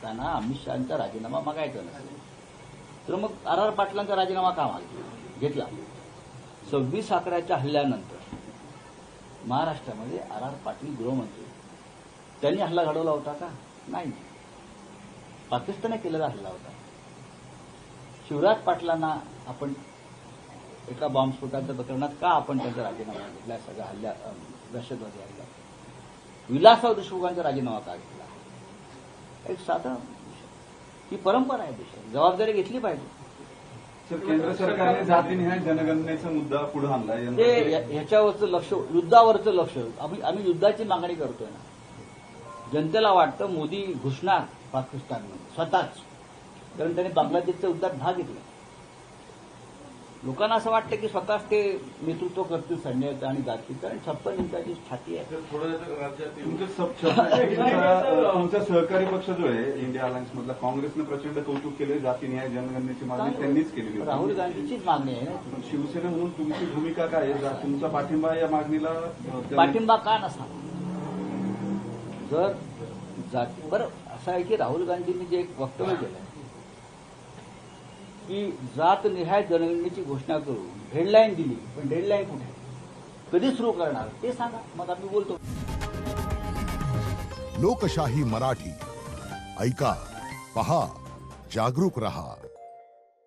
असताना अमित शहाचा राजीनामा मागायचा नसेल तर मग आर पाटलांचा राजीनामा का घेतला? 26/11च्या हल्ल्यानंतर महाराष्ट्रामध्ये आर पाटील गृहमंत्री, त्यांनी हल्ला घडवला होता का? नाही, पाकिस्तानने केलेला हल्ला होता. शिवराज पाटलांना आपण एका बॉम्बस्फोटाच्या प्रकरणात का आपण त्यांचा राजीनामा घेतला? सगळ्या हल्ल्या दहशतवादी हल्ला. विलासराव देशमुखांचा राजीनामा का घेतला? एक साधा ही परंपरा आहे. देशात जबाबदारी घेतली पाहिजे. केंद्र सरकारने जातीनिहाय जनगणनेचा मुद्दा पुढे आणला. ह्याच्यावरचं लक्ष, युद्धावरचं लक्ष. आम्ही युद्धाची मागणी करतोय ना. जनतेला वाटतं मोदी घुसणार पाकिस्तानमध्ये स्वतःच, कारण त्यांनी बांगलादेशच्या युद्धात भाग घेतला. लोकांना असं वाटतं की स्वतःच ते नेतृत्व करतील सैन्याचं आणि जातील, कारण 56 इंचाची छाती आहे. तुमचा सहकारी पक्ष जो आहे इंडिया अलायन्स मधला, काँग्रेसनं प्रचंड कौतुक केले. जातीनिहाय जनगणनेची मागणी त्यांनीच केलेली होती. राहुल गांधीचीच मागणी आहे ना. शिवसेना म्हणून तुमची भूमिका काय आहे? तुमचा पाठिंबा या मागणीला? पाठिंबा का नसा? जर जाती, बरं असं आहे की राहुल गांधींनी जे एक वक्तव्य केलं की जातनिहाय जनगणनेची घोषणा करू, हेडलाईन दिली, पण डेडलाईन कुठे, कधी सुरू करणार ते सांगा, मग आम्ही बोलतो. लोकशाही मराठी ऐका, पहा, जागरूक रहा.